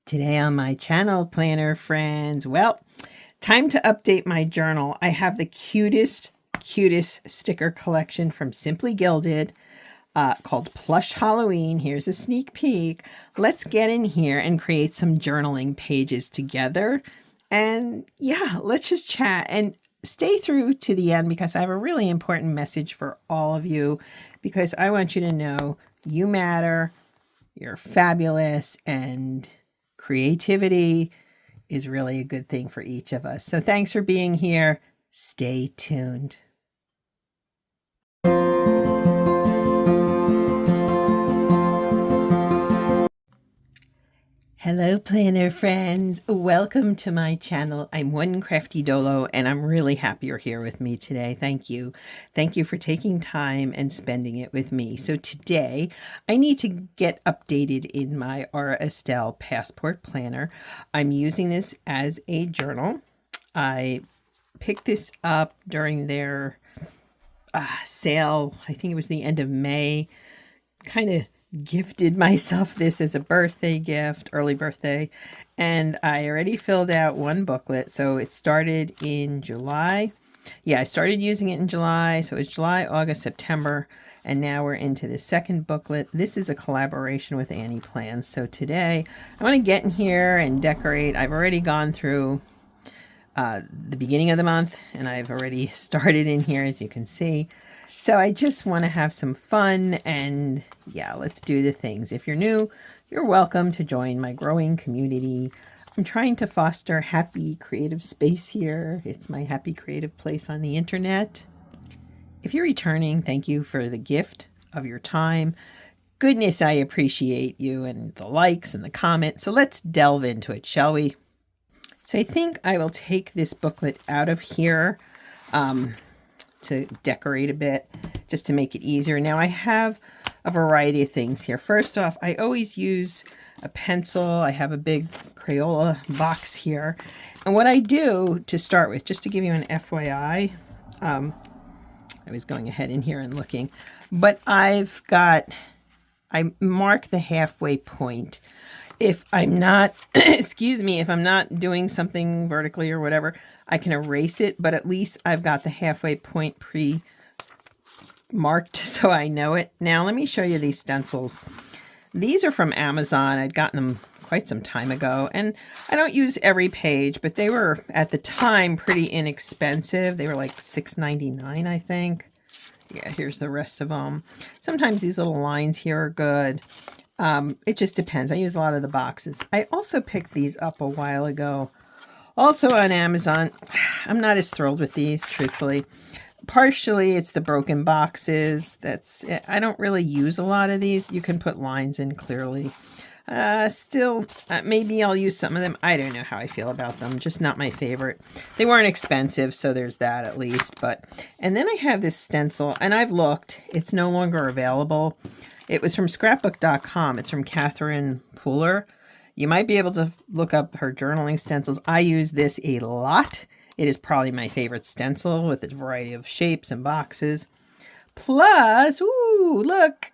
Today on my channel, planner friends, well, time to update my journal. I have the cutest sticker collection from Simply Gilded called Plush Halloween. Here's a sneak peek. Let's get in here and create some journaling pages together. And yeah, let's just chat and stay through to the end because I have a really important message for all of you because I want you to know you matter, you're fabulous, and creativity is really a good thing for each of us. So thanks for being here. Stay tuned. Hello, planner friends. Welcome to my channel. I'm One Crafty Dolo, and I'm really happy you're here with me today. Thank you. Thank you for taking time and spending it with me. So today, I need to get updated in my Estelle Passport Planner. I'm using this as a journal. I picked this up during their sale. I think it was the end of May. Kind of gifted myself this as a birthday gift, early birthday, and I already filled out one booklet. So it started in July. Yeah, I started using it in July. So it's July, August, September, and now we're into the second booklet. This is a collaboration with Annie Plans. So today I want to get in here and decorate. I've already gone through the beginning of the month, and I've already started in here, as you can see. So I just want to have some fun, and yeah, let's do the things. If you're new, you're welcome to join my growing community. I'm trying to foster happy creative space here. It's my happy creative place on the internet. If you're returning, thank you for the gift of your time. Goodness, I appreciate you and the likes and the comments. So let's delve into it, shall we? So I think I will take this booklet out of here to decorate a bit, just to make it easier. Now I have a variety of things here. First off, I always use a pencil. I have a big Crayola box here. And what I do to start with, just to give you an FYI, I was going ahead in here and looking, but I mark the halfway point. If I'm not, excuse me, if I'm not doing something vertically or whatever, I can erase it, but at least I've got the halfway point pre-marked so I know it. Now let me show you these stencils. These are from Amazon. I'd gotten them quite some time ago, and I don't use every page, but they were at the time pretty inexpensive. They were like $6.99, I think. Yeah, here's the rest of them. Sometimes these little lines here are good. It just depends. I use a lot of the boxes. I also picked these up a while ago, also on Amazon. I'm not as thrilled with these, truthfully. Partially, it's the broken boxes. I don't really use a lot of these. You can put lines in clearly. Still, maybe I'll use some of them. I don't know how I feel about them. Just not my favorite. They weren't expensive, so there's that at least. And then I have this stencil, and I've looked. It's no longer available. It was from scrapbook.com. It's from Catherine Pooler. You might be able to look up her journaling stencils. I use this a lot. It is probably my favorite stencil with a variety of shapes and boxes. Plus, ooh, look,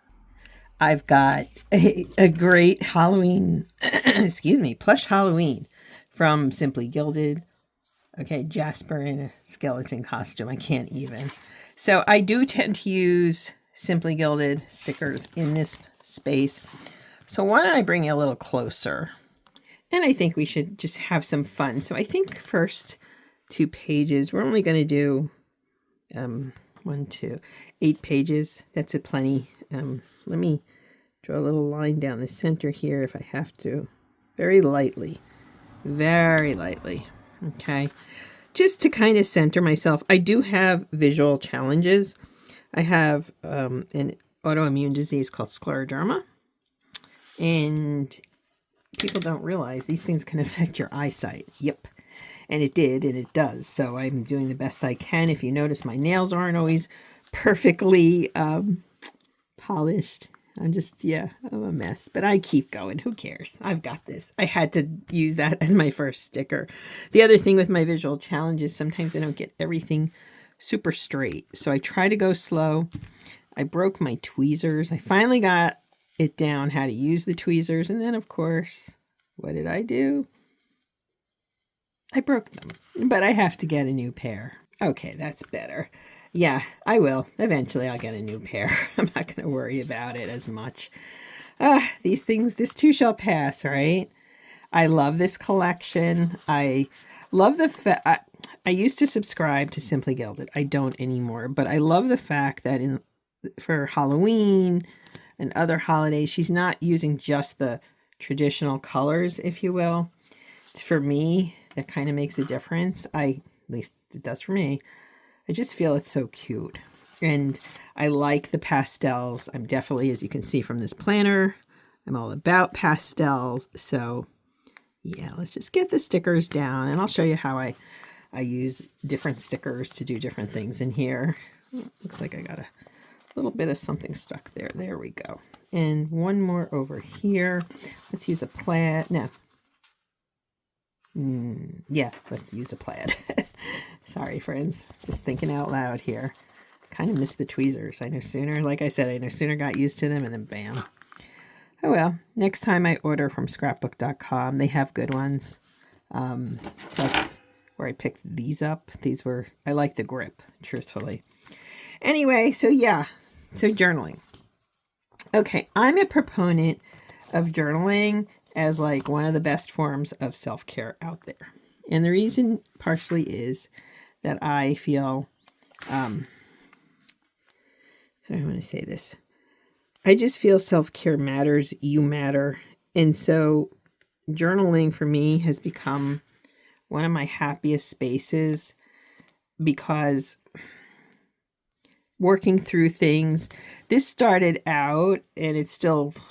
I've got a great Halloween, excuse me, plush Halloween from Simply Gilded. Okay, Jasper in a skeleton costume. I can't even. So I do tend to use Simply Gilded stickers in this space. So why don't I bring you a little closer? And I think we should just have some fun. So I think first 2 pages, we're only going to do 8 pages. That's a plenty. Let me draw a little line down the center here if I have to. Very lightly. Very lightly. Okay. Just to kind of center myself. I do have visual challenges. I have an autoimmune disease called scleroderma. And people don't realize these things can affect your eyesight. Yep. And it did, and it does. So I'm doing the best I can. If you notice, my nails aren't always perfectly polished. I'm a mess. But I keep going. Who cares? I've got this. I had to use that as my first sticker. The other thing with my visual challenges, sometimes I don't get everything super straight. So I try to go slow. I broke my tweezers. I finally got it down how to use the tweezers. And then, of course, what did I do? I broke them, but I have to get a new pair. Okay, that's better. Yeah, I will. Eventually I'll get a new pair. I'm not going to worry about it as much. These things, this too shall pass, right? I love this collection. I love the I used to subscribe to Simply Gilded. I don't anymore, but I love the fact that for Halloween and other holidays, she's not using just the traditional colors, if you will. For me, that kind of makes a difference. At least it does for me. I just feel it's so cute. And I like the pastels. I'm definitely, as you can see from this planner, I'm all about pastels. So yeah, let's just get the stickers down and I'll show you how I use different stickers to do different things in here. Looks like I got a little bit of something stuck there. There we go. And one more over here. Let's use a plaid. No. Yeah, let's use a plaid. Sorry, friends. Just thinking out loud here. Kind of missed the tweezers. I no sooner, like I said, I no sooner got used to them and then bam. Oh well, next time I order from scrapbook.com, they have good ones. That's where I picked these up. I like the grip, truthfully. Anyway, so yeah, so journaling. Okay, I'm a proponent of journaling as like one of the best forms of self-care out there. And the reason partially is that I feel, how do I want to say this? I just feel self-care matters. You matter. And so journaling for me has become one of my happiest spaces because working through things, this started out and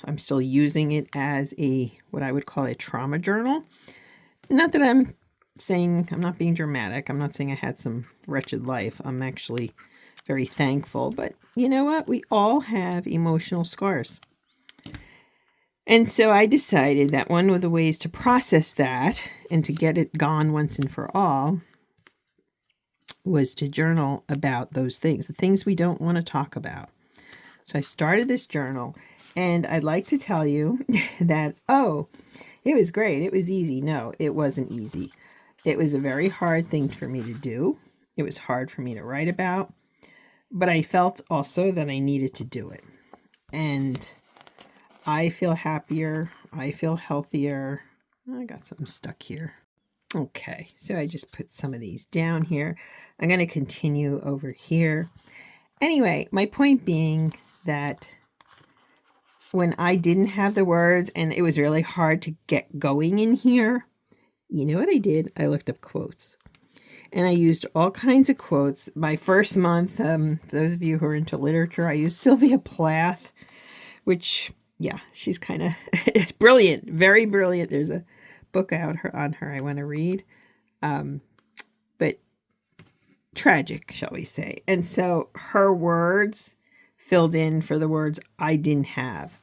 I'm still using it as what I would call a trauma journal. Not that I'm not being dramatic. I'm not saying I had some wretched life. I'm actually very thankful, but you know what? We all have emotional scars. And so I decided that one of the ways to process that and to get it gone once and for all was to journal about those things, the things we don't want to talk about. So I started this journal, and I'd like to tell you that, it was great. It was easy. No, it wasn't easy. It was a very hard thing for me to do. It was hard for me to write about, but I felt also that I needed to do it. And I feel happier. I feel healthier. I got something stuck here. Okay, so I just put some of these down here. I'm going to continue over here. Anyway, my point being that when I didn't have the words and it was really hard to get going in here, you know what I did? I looked up quotes. And I used all kinds of quotes. My first month, those of you who are into literature, I used Sylvia Plath, which, yeah, she's kind of brilliant, very brilliant. There's a book out on her I want to read, but tragic, shall we say. And so her words filled in for the words I didn't have.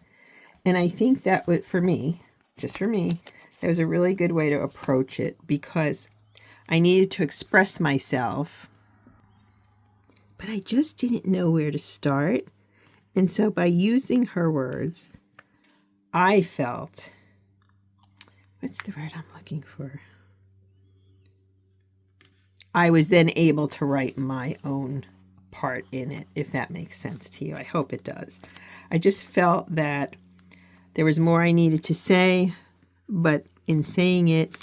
And I think that would, for me, just for me, that was a really good way to approach it because I needed to express myself, but I just didn't know where to start. And so by using her words, I felt, what's the word I'm looking for? I was then able to write my own part in it, if that makes sense to you. I hope it does. I just felt that there was more I needed to say, but in saying it,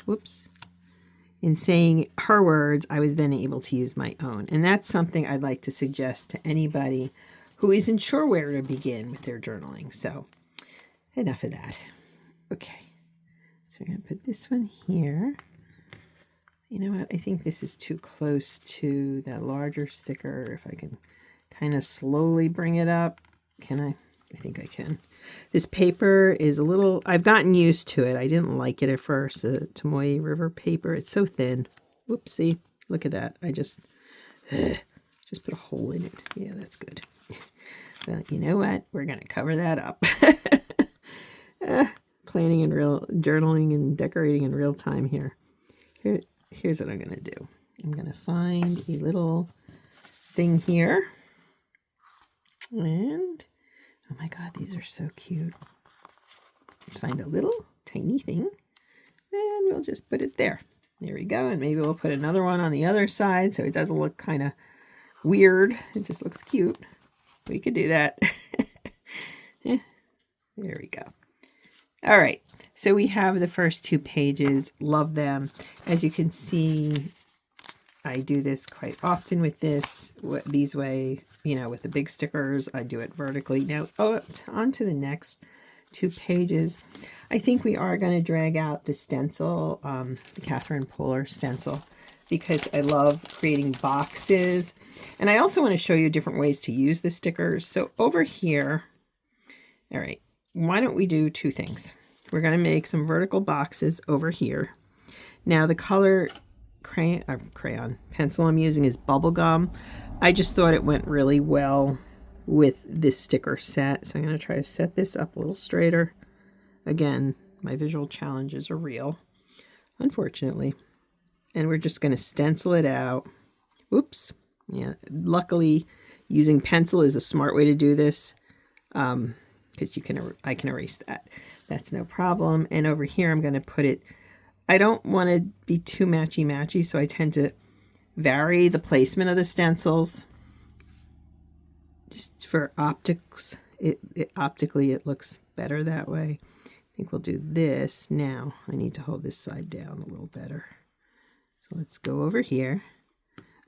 in saying her words, I was then able to use my own. And that's something I'd like to suggest to anybody who isn't sure where to begin with their journaling. So enough of that. Okay. So we're going to put this one here. You know what? I think this is too close to that larger sticker. If I can kind of slowly bring it up. Can I? I think I can. This paper is a little, I've gotten used to it. I didn't like it at first, the Tomoe River paper. It's so thin. Whoopsie. Look at that. I just put a hole in it. Yeah, that's good. Well, you know what? We're going to cover that up. Planning in journaling and decorating in real time here. Here's what I'm going to do. I'm going to find a little thing here. And, oh my God, these are so cute. Let's find a little tiny thing. And we'll just put it there. There we go. And maybe we'll put another one on the other side so it doesn't look kind of weird. It just looks cute. We could do that. There we go. All right. So we have the first 2 pages. Love them. As you can see, I do this quite often with these way, you know, with the big stickers. I do it vertically. Now, on to the next 2 pages. I think we are going to drag out the stencil, the Catherine Polar stencil, because I love creating boxes. And I also want to show you different ways to use the stickers. So over here, all right, why don't we do 2 things? We're going to make some vertical boxes over here. Now the color crayon pencil I'm using is bubblegum. I just thought it went really well with this sticker set. So I'm going to try to set this up a little straighter. Again, my visual challenges are real, unfortunately. And we're just going to stencil it out. Oops. Yeah, luckily using pencil is a smart way to do this. Because I can erase that. That's no problem. And over here I'm going to put it, I don't want to be too matchy-matchy, so I tend to vary the placement of the stencils. Just for optics, optically it looks better that way. I think we'll do this now. I need to hold this side down a little better. So let's go over here.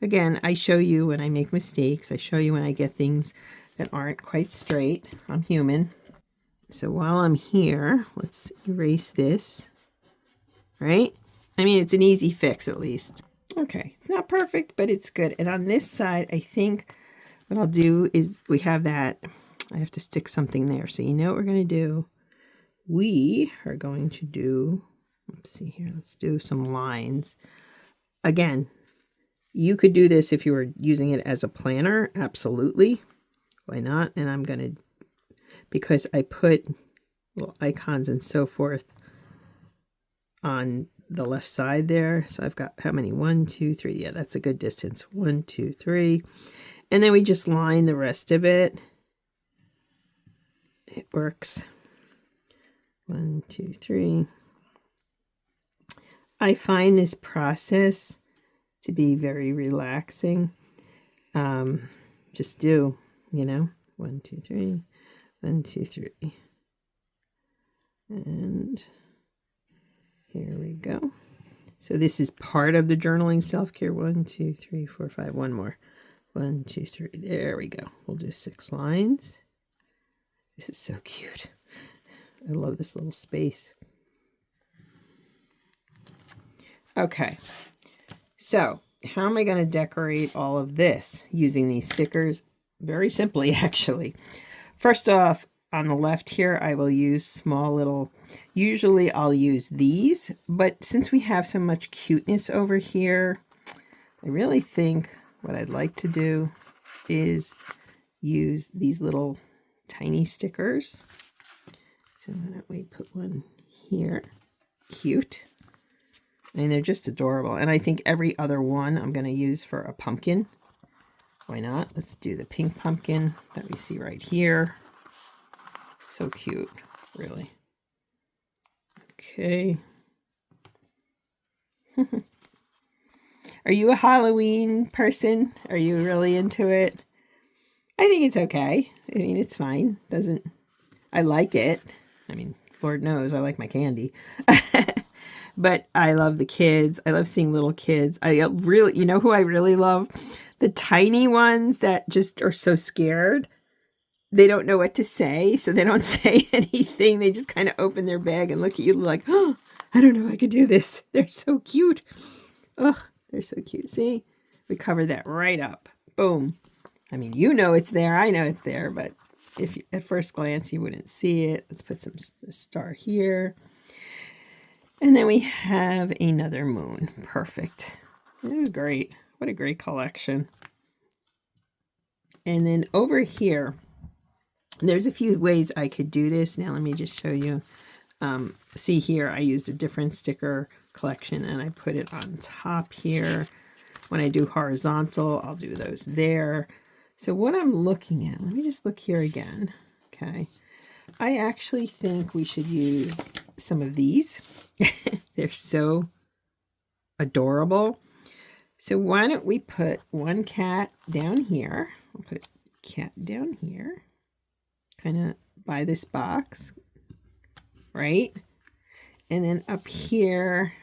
Again, I show you when I make mistakes. I show you when I get things that aren't quite straight. I'm human. So while I'm here, let's erase this. Right? I mean, it's an easy fix at least. Okay, it's not perfect, but it's good. And on this side, I think what I'll do is we have that. I have to stick something there. So you know what we're going to do? We are going to do, let's see here, let's do some lines. Again, you could do this if you were using it as a planner. Absolutely. Why not? And I'm going to, because I put little icons and so forth on the left side there. So I've got how many? 1, 2, 3. Yeah, that's a good distance. 1, 2, 3. And then we just line the rest of it. It works. 1, 2, 3. I find this process to be very relaxing. Just do, you know, 1, 2, 3, 1, 2, 3. And here we go. So this is part of the journaling self-care. 1, 2, 3, 4, 5. One more. 1, 2, 3. There we go. We'll do 6 lines. This is so cute. I love this little space. Okay. So how am I going to decorate all of this using these stickers? Very simply, actually. First off, on the left here, I will use small little, usually I'll use these, but since we have so much cuteness over here, I really think what I'd like to do is use these little tiny stickers. So why don't we put one here? Cute. I mean, they're just adorable. And I think every other one I'm going to use for a pumpkin. Why not? Let's do the pink pumpkin that we see right here. So cute, really. Okay. Are you a Halloween person? Are you really into it? I think it's okay. I mean, it's fine. I like it. I mean, Lord knows I like my candy. But I love the kids. I love seeing little kids. I really, you know who I really love? The tiny ones that just are so scared. They don't know what to say, so they don't say anything. They just kind of open their bag and look at you like, oh, I don't know I could do this. They're so cute. Oh, they're so cute. See? We covered that right up. Boom. I mean, you know it's there. I know it's there, but if you, at first glance you wouldn't see it. Let's put a star here. And then we have another moon. Perfect. This is great. What a great collection. And then over here, there's a few ways I could do this. Now let me just show you. See here, I used a different sticker collection and I put it on top here. When I do horizontal, I'll do those there. So what I'm looking at, let me just look here again. Okay. I actually think we should use some of these. They're so adorable. So why don't we put one cat down here? I'll put a cat down here, kind of by this box, right? And then up here,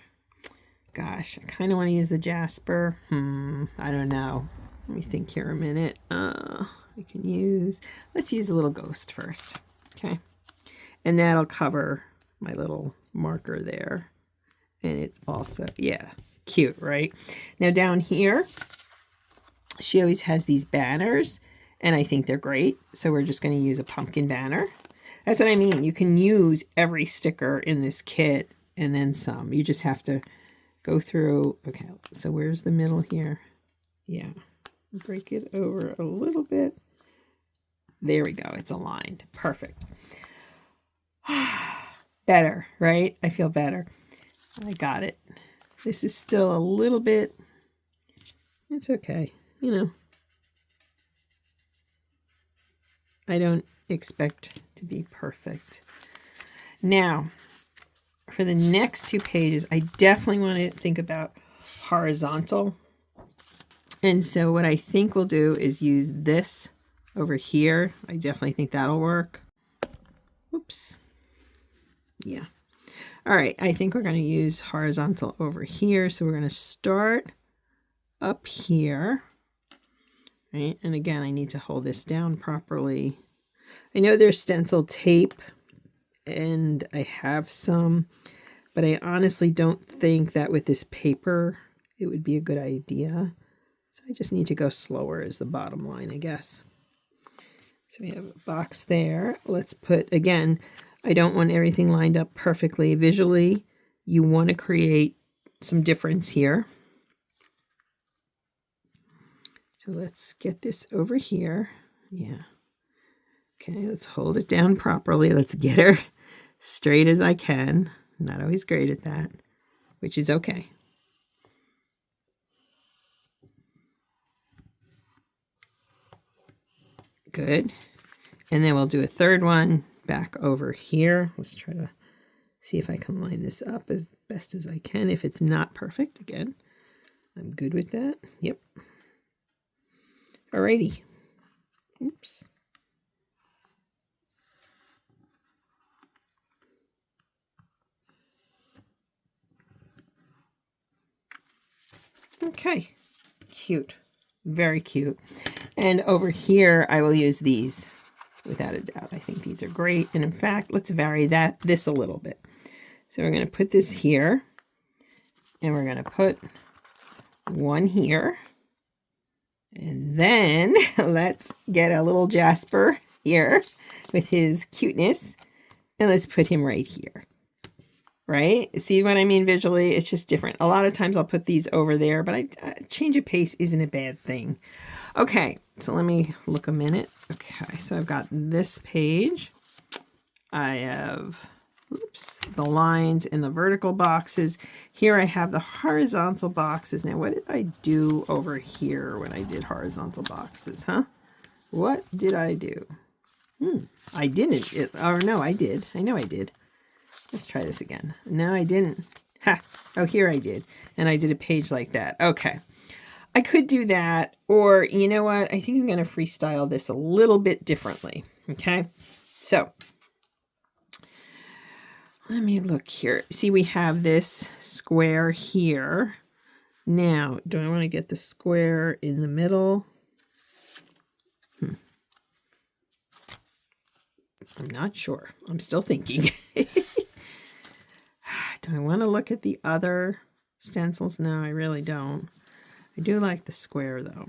gosh, I kind of want to use the Jasper. I don't know. Let me think here a minute. Let's use a little ghost first. Okay. And that'll cover my little marker there. And it's also, yeah, cute, right? Now down here, she always has these banners, and I think they're great. So we're just going to use a pumpkin banner. That's what I mean. You can use every sticker in this kit and then some. You just have to go through. Okay, so where's the middle here? Yeah, break it over a little bit. There we go. It's aligned. Perfect. Better, right? I feel better. I got it. This is still a little bit. It's okay. You know, I don't expect to be perfect. Now, for the next 2 pages, I definitely want to think about horizontal. And so what I think we'll do is use this over here. I definitely think that'll work. Oops. Yeah. All right. I think we're going to use horizontal over here. So we're going to start up here. Right. And again, I need to hold this down properly. I know there's stencil tape and I have some, but I honestly don't think that with this paper, it would be a good idea. So I just need to go slower is the bottom line, I guess. So we have a box there. Let's put, again, I don't want everything lined up perfectly. Visually, you want to create some difference here. So let's get this over here. Yeah. Okay, let's hold it down properly. Let's get her straight as I can. I'm not always great at that, which is okay. Good. And then we'll do a third one back over here. Let's try to see if I can line this up as best as I can. If it's not perfect, again, I'm good with that. Yep. Alrighty. Oops. Okay. Cute. Very cute. And over here, I will use these without a doubt. I think these are great. And in fact, let's vary this a little bit. So we're going to put this here. And we're going to put one here. And then let's get a little Jasper here with his cuteness. And let's put him right here. Right? See what I mean visually? It's just different. A lot of times I'll put these over there, but change of pace isn't a bad thing. Okay, so let me look a minute. Okay, so I've got this page. I have, the lines in the vertical boxes. Here I have the horizontal boxes. Now, what did I do over here when I did horizontal boxes, huh? What did I do? I didn't. No, I did. I know I did. Let's try this again. No, I didn't. Ha! Oh, here I did. And I did a page like that. Okay. I could do that. Or, you know what? I think I'm going to freestyle this a little bit differently. Okay. So, let me look here. See, we have this square here. Now, do I want to get the square in the middle? I'm not sure. I'm still thinking. Do I want to look at the other stencils? No, I really don't. I do like the square, though.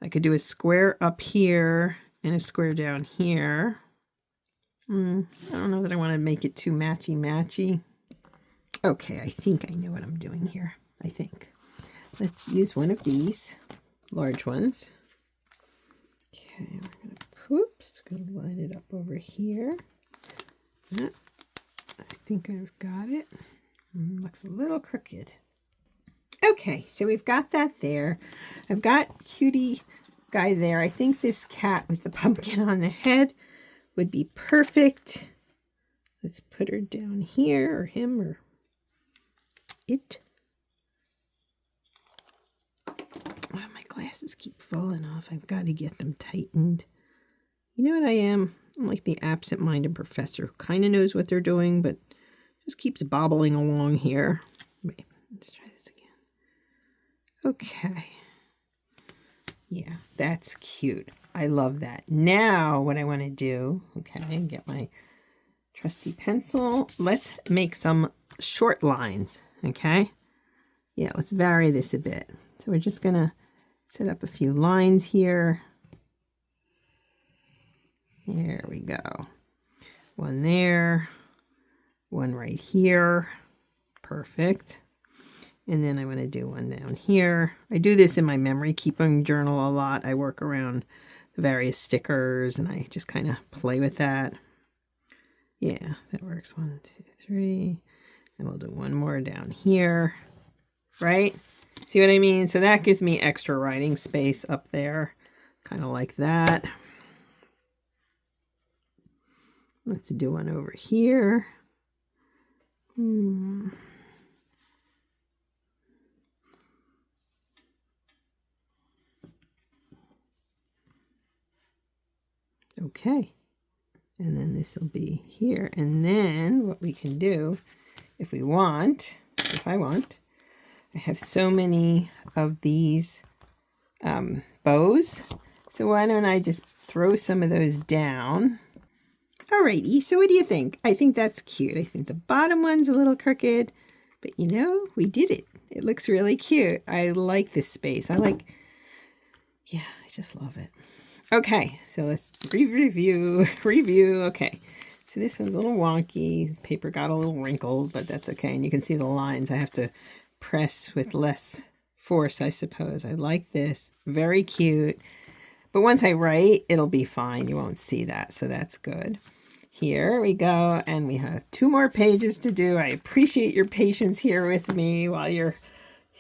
I could do a square up here and a square down here. I don't know that I want to make it too matchy-matchy. Okay, I think I know what I'm doing here. I think. Let's use one of these large ones. Okay, we're going to line it up over here. I think I've got it. Looks a little crooked. Okay, so we've got that there. I've got cutie guy there. I think this cat with the pumpkin on the head would be perfect. Let's put her down here, or him, or it. Oh, my glasses keep falling off. I've got to get them tightened. You know what I am? I'm like the absent-minded professor who kind of knows what they're doing, but just keeps bobbling along here. Wait, let's try this again. Okay. Yeah, that's cute. I love that. Now what I want to do, okay, get my trusty pencil. Let's make some short lines, okay? Yeah, let's vary this a bit. So we're just going to set up a few lines here. There we go. One there, one right here. Perfect. And then I want to do one down here. I do this in my memory keeping journal a lot. I work around the various stickers and I just kind of play with that. Yeah, that works. 1, 2, 3. And we'll do one more down here. Right? See what I mean? So that gives me extra writing space up there. Kind of like that. Let's do one over here. Okay. And then this will be here. And then what we can do, if we want, if I want, I have so many of these bows. So why don't I just throw some of those down? Alrighty, so what do you think? I think that's cute. I think the bottom one's a little crooked, but you know, we did it. It looks really cute. I like this space. Yeah, I just love it. Okay, so let's review. Okay, so this one's a little wonky. Paper got a little wrinkled, but that's okay. And you can see the lines. I have to press with less force, I suppose. I like this. Very cute. But once I write, it'll be fine. You won't see that, so that's good. Here we go, and we have 2 more pages to do. I appreciate your patience here with me while you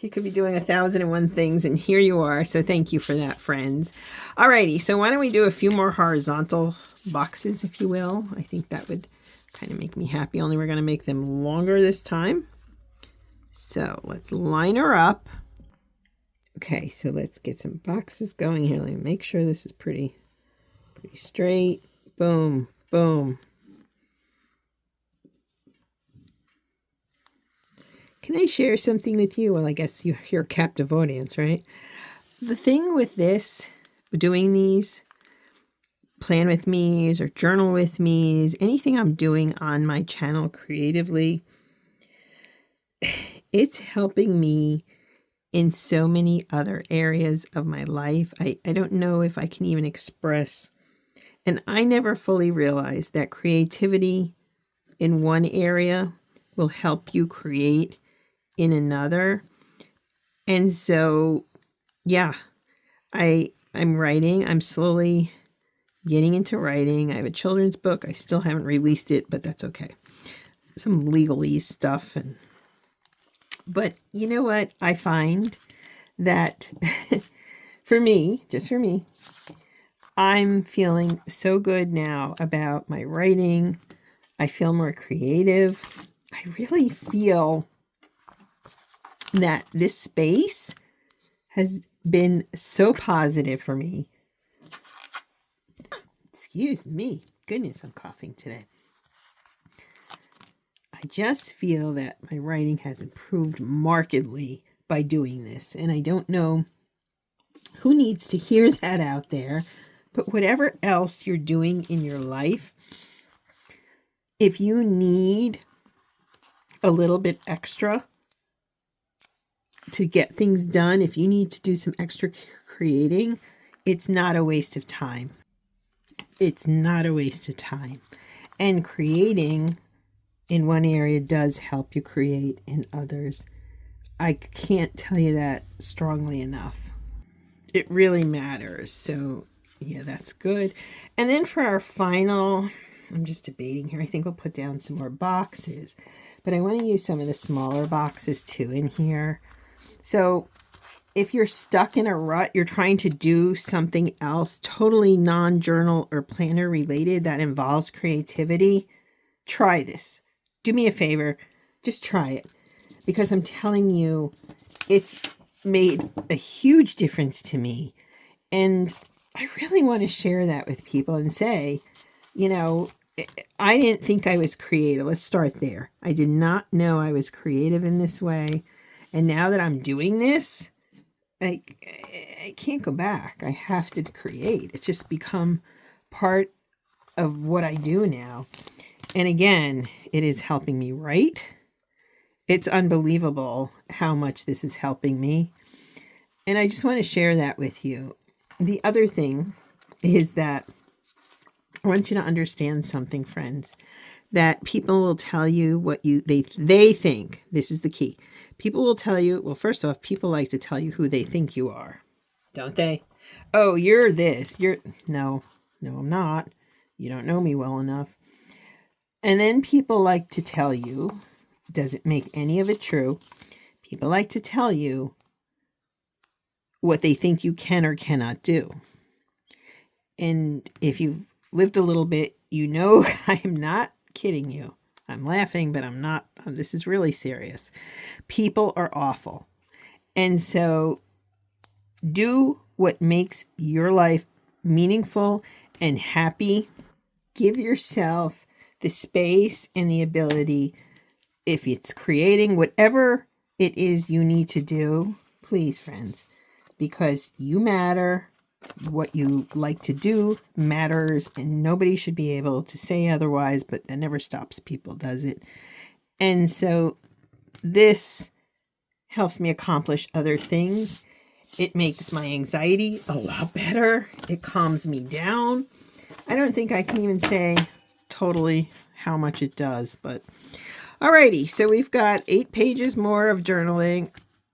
could be doing 1,001 things, and here you are. So thank you for that, friends. Alrighty, so why don't we do a few more horizontal boxes, if you will. I think that would kind of make me happy, only we're going to make them longer this time. So let's line her up. Okay, so let's get some boxes going here. Let me make sure this is pretty straight. Boom, boom. Can I share something with you? Well, I guess you're a captive audience, right? The thing with this, doing these plan with me's or journal with me's, anything I'm doing on my channel creatively, it's helping me in so many other areas of my life. I don't know if I can even express, and I never fully realized that creativity in one area will help you create in another. And so, yeah, I'm writing. I'm slowly getting into writing. I have a children's book. I still haven't released it, but that's okay. Some legalese stuff. But you know what? I find that for me, just for me, I'm feeling so good now about my writing. I feel more creative. I really feel that this space has been so positive for me. Excuse me. Goodness, I'm coughing today. I just feel that my writing has improved markedly by doing this. And I don't know who needs to hear that out there, but whatever else you're doing in your life, if you need a little bit extra to get things done, if you need to do some extra creating, it's not a waste of time. It's not a waste of time. And creating in one area does help you create in others. I can't tell you that strongly enough. It really matters. So yeah, that's good. And then for our final, I'm just debating here. I think we'll put down some more boxes, but I want to use some of the smaller boxes too in here. So if you're stuck in a rut, you're trying to do something else totally non-journal or planner related that involves creativity, try this. Do me a favor, just try it. because I'm telling you, it's made a huge difference to me. And I really want to share that with people and say, you know, I didn't think I was creative. Let's start there. I did not know I was creative in this way. And now that I'm doing this, I, I can't go back. I have to create. It's just become part of what I do now. And again, it is helping me write. It's unbelievable how much this is helping me. And I just want to share that with you. The other thing is that I want you to understand something, friends, that people will tell you what they think. This is the key. People will tell you, well, first off, people like to tell you who they think you are, don't they? Oh, you're this. No, I'm not. You don't know me well enough. And then people like to tell you, doesn't make any of it true. People like to tell you what they think you can or cannot do. And if you've lived a little bit, you know I'm not kidding you. I'm laughing, but I'm not. This is really serious. People are awful. And so do what makes your life meaningful and happy. Give yourself the space and the ability, if it's creating whatever it is you need to do, please, friends, because you matter. What you like to do matters, and nobody should be able to say otherwise, but that never stops people, does it? And so this helps me accomplish other things. It makes my anxiety a lot better. It calms me down. I don't think I can even say totally how much it does, but alrighty. So we've got 8 pages more of journaling.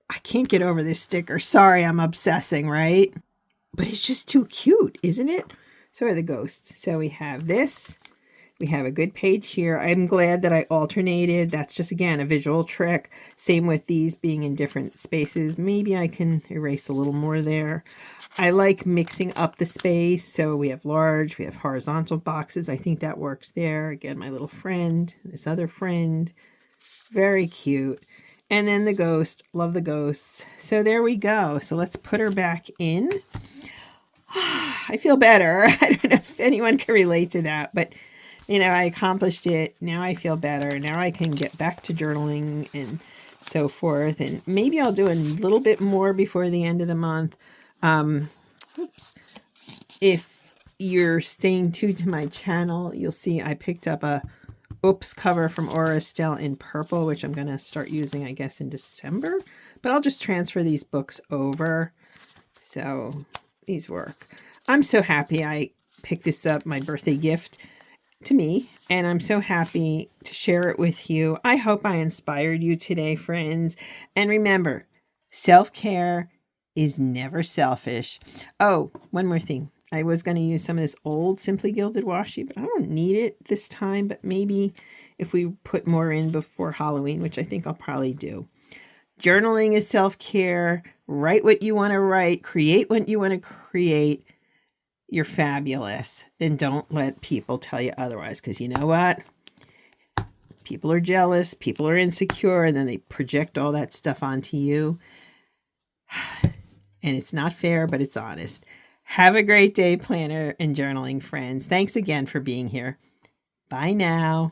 I can't get over this sticker. Sorry, I'm obsessing, right? But it's just too cute, isn't it? So are the ghosts. So we have this. We have a good page here. I'm glad that I alternated. That's just, again, a visual trick. Same with these being in different spaces. Maybe I can erase a little more there. I like mixing up the space. So we have large, we have horizontal boxes. I think that works there. Again, my little friend, this other friend. Very cute. And then the ghost. Love the ghosts. So there we go. So let's put her back in. I feel better. I don't know if anyone can relate to that, but I accomplished it. Now I feel better. Now I can get back to journaling and so forth. And maybe I'll do a little bit more before the end of the month. Oops. If you're staying tuned to my channel, you'll see I picked up a Oops cover from Estelle in purple, which I'm going to start using, I guess, in December. But I'll just transfer these books over. So these work. I'm so happy I picked this up, my birthday gift to me, and I'm so happy to share it with you. I hope I inspired you today, friends. And remember, self-care is never selfish. Oh, one more thing. I was going to use some of this old Simply Gilded washi, but I don't need it this time. But maybe if we put more in before Halloween, which I think I'll probably do. Journaling is self-care. Write what you want to write. Create what you want to create. You're fabulous. And don't let people tell you otherwise, because you know what? People are jealous. People are insecure. And then they project all that stuff onto you. And it's not fair, but it's honest. Have a great day, planner and journaling friends. Thanks again for being here. Bye now.